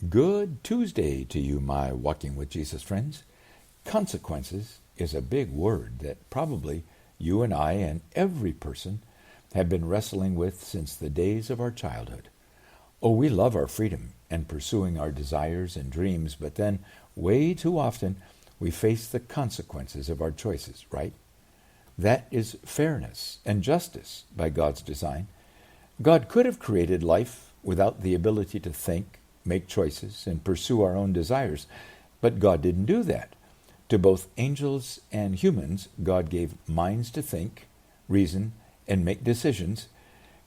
Good Tuesday to you, my Walking with Jesus friends. Consequences is a big word that probably you and I and every person have been wrestling with since the days of our childhood. Oh, we love our freedom and pursuing our desires and dreams, but then way too often we face the consequences of our choices, right? That is fairness and justice by God's design. God could have created life without the ability to think, make choices, and pursue our own desires. But God didn't do that. To both angels and humans, God gave minds to think, reason, and make decisions.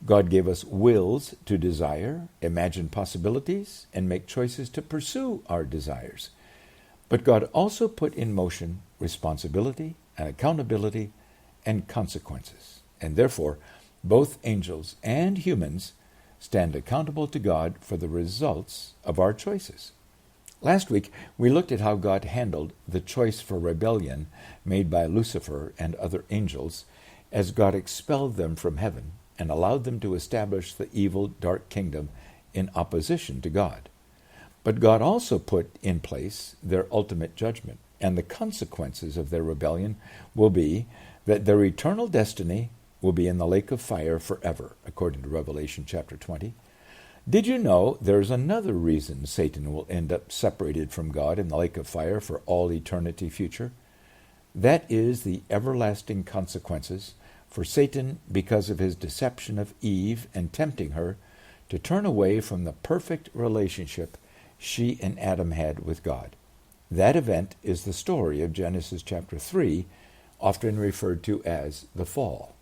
God gave us wills to desire, imagine possibilities, and make choices to pursue our desires. But God also put in motion responsibility and accountability and consequences. And therefore, both angels and humans stand accountable to God for the results of our choices. Last week, we looked at how God handled the choice for rebellion made by Lucifer and other angels as God expelled them from heaven and allowed them to establish the evil, dark kingdom in opposition to God. But God also put in place their ultimate judgment, and the consequences of their rebellion will be that their eternal destiny will be in the lake of fire forever, according to Revelation chapter 20. Did you know there's another reason Satan will end up separated from God in the lake of fire for all eternity future? That is the everlasting consequences for Satan because of his deception of Eve and tempting her to turn away from the perfect relationship she and Adam had with God. That event is the story of Genesis chapter 3, often referred to as the fall.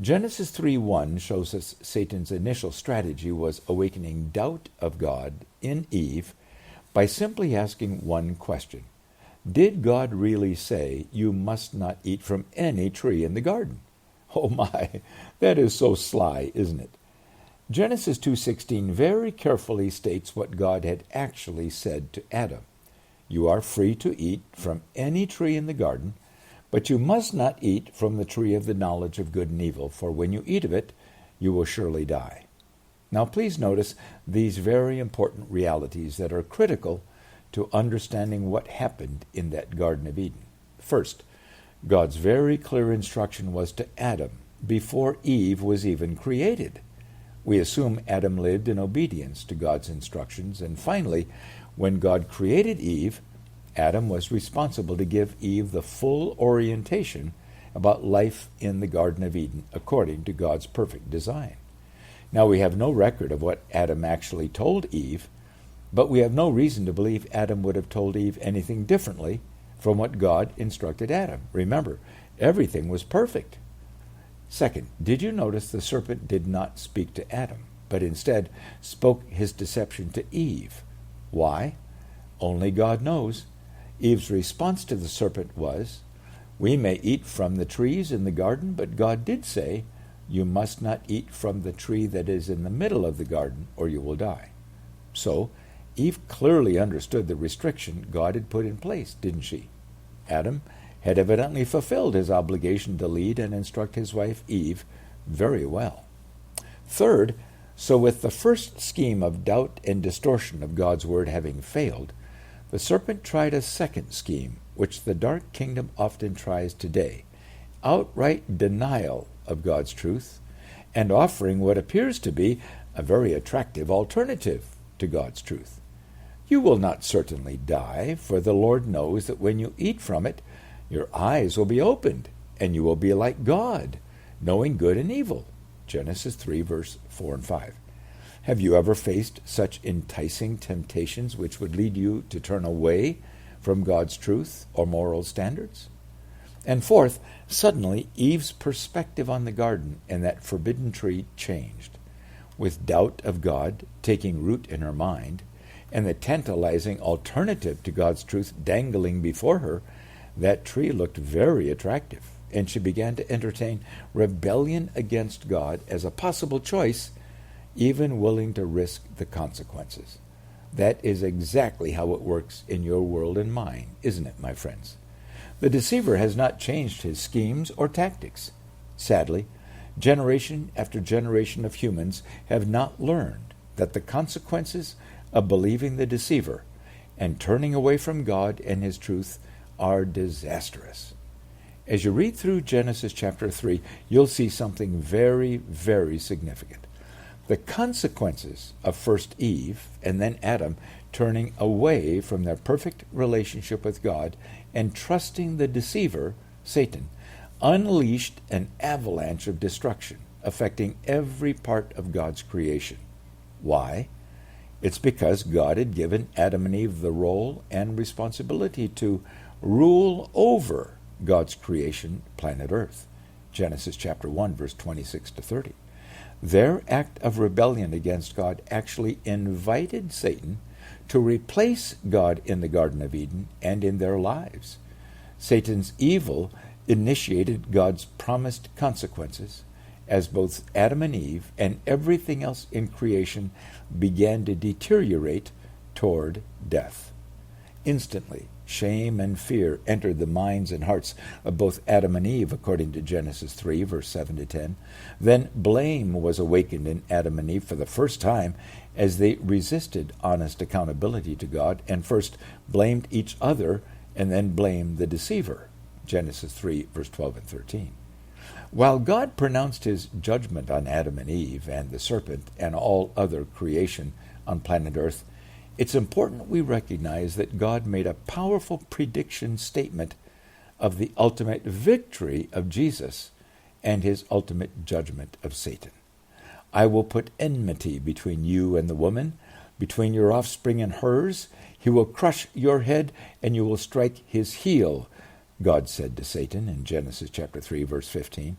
Genesis 3:1 shows us Satan's initial strategy was awakening doubt of God in Eve by simply asking one question. Did God really say, "You must not eat from any tree in the garden"? Oh my, that is so sly, isn't it? Genesis 2:16 very carefully states what God had actually said to Adam. You are free to eat from any tree in the garden, but you must not eat from the tree of the knowledge of good and evil, for when you eat of it, you will surely die. Now please notice these very important realities that are critical to understanding what happened in that Garden of Eden. First, God's very clear instruction was to Adam before Eve was even created. We assume Adam lived in obedience to God's instructions, and finally, when God created Eve, Adam was responsible to give Eve the full orientation about life in the Garden of Eden according to God's perfect design. Now, we have no record of what Adam actually told Eve, but we have no reason to believe Adam would have told Eve anything differently from what God instructed Adam. Remember, everything was perfect. Second, did you notice the serpent did not speak to Adam, but instead spoke his deception to Eve? Why? Only God knows. Eve's response to the serpent was, "We may eat from the trees in the garden, but God did say, 'You must not eat from the tree that is in the middle of the garden, or you will die.'" So, Eve clearly understood the restriction God had put in place, didn't she? Adam had evidently fulfilled his obligation to lead and instruct his wife Eve very well. Third, so with the first scheme of doubt and distortion of God's word having failed, the serpent tried a second scheme, which the dark kingdom often tries today, outright denial of God's truth, and offering what appears to be a very attractive alternative to God's truth. You will not certainly die, for the Lord knows that when you eat from it, your eyes will be opened, and you will be like God, knowing good and evil. Genesis 3, verse 4 and 5. Have you ever faced such enticing temptations which would lead you to turn away from God's truth or moral standards? And fourth, suddenly Eve's perspective on the garden and that forbidden tree changed. With doubt of God taking root in her mind, and the tantalizing alternative to God's truth dangling before her, that tree looked very attractive, and she began to entertain rebellion against God as a possible choice, even willing to risk the consequences. That is exactly how it works in your world and mine, isn't it, my friends? The deceiver has not changed his schemes or tactics. Sadly, generation after generation of humans have not learned that the consequences of believing the deceiver and turning away from God and his truth are disastrous. As you read through Genesis chapter 3, you'll see something very, very significant. The consequences of first Eve and then Adam turning away from their perfect relationship with God and trusting the deceiver, Satan, unleashed an avalanche of destruction, affecting every part of God's creation. Why? It's because God had given Adam and Eve the role and responsibility to rule over God's creation, planet Earth. Genesis chapter 1, verse 26 to 30. Their act of rebellion against God actually invited Satan to replace God in the Garden of Eden and in their lives. Satan's evil initiated God's promised consequences as both Adam and Eve and everything else in creation began to deteriorate toward death. Instantly, shame and fear entered the minds and hearts of both Adam and Eve, according to Genesis 3, verse 7 to 10. Then blame was awakened in Adam and Eve for the first time as they resisted honest accountability to God and first blamed each other and then blamed the deceiver. Genesis 3, verse 12 and 13. While God pronounced his judgment on Adam and Eve and the serpent and all other creation on planet Earth, it's important we recognize that God made a powerful prediction statement of the ultimate victory of Jesus and his ultimate judgment of Satan. I will put enmity between you and the woman, between your offspring and hers. He will crush your head, and you will strike his heel, God said to Satan in Genesis chapter 3, verse 15.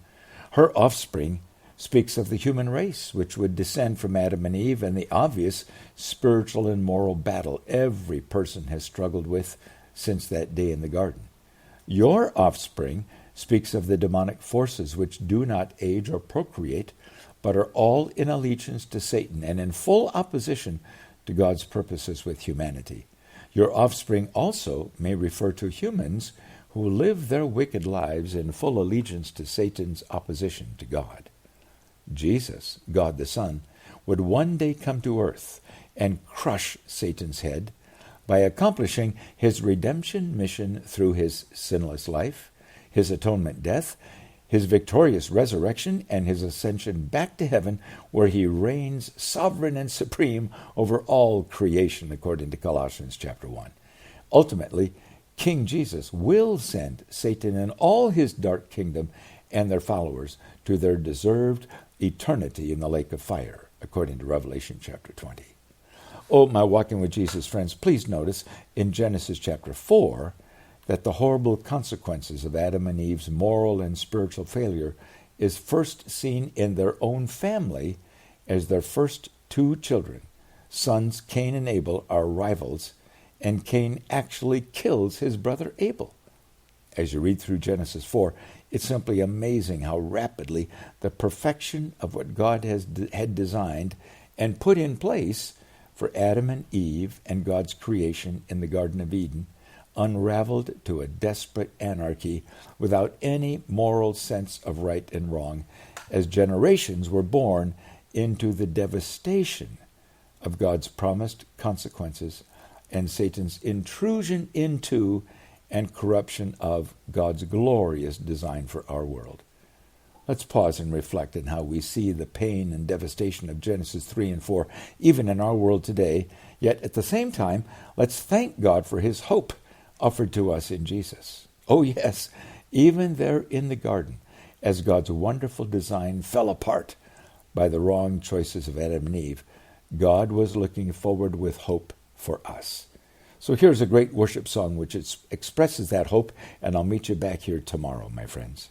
Her offspring speaks of the human race, which would descend from Adam and Eve, and the obvious spiritual and moral battle every person has struggled with since that day in the garden. Your offspring speaks of the demonic forces which do not age or procreate, but are all in allegiance to Satan and in full opposition to God's purposes with humanity. Your offspring also may refer to humans who live their wicked lives in full allegiance to Satan's opposition to God. Jesus, God the Son, would one day come to earth and crush Satan's head by accomplishing his redemption mission through his sinless life, his atonement death, his victorious resurrection, and his ascension back to heaven, where he reigns sovereign and supreme over all creation, according to Colossians chapter 1. Ultimately, King Jesus will send Satan and all his dark kingdom and their followers to their deserved eternity in the lake of fire, according to Revelation chapter 20. Oh, my Walking with Jesus friends, please notice in Genesis chapter 4 that the horrible consequences of Adam and Eve's moral and spiritual failure is first seen in their own family as their first two children. Sons Cain and Abel are rivals, and Cain actually kills his brother Abel. As you read through Genesis 4, it's simply amazing how rapidly the perfection of what God had designed and put in place for Adam and Eve and God's creation in the Garden of Eden unraveled to a desperate anarchy without any moral sense of right and wrong, as generations were born into the devastation of God's promised consequences and Satan's intrusion into and corruption of God's glorious design for our world. Let's pause and reflect on how we see the pain and devastation of Genesis 3 and 4, even in our world today, yet at the same time, let's thank God for his hope offered to us in Jesus. Oh yes, even there in the garden, as God's wonderful design fell apart by the wrong choices of Adam and Eve, God was looking forward with hope for us. So here's a great worship song which expresses that hope, and I'll meet you back here tomorrow, my friends.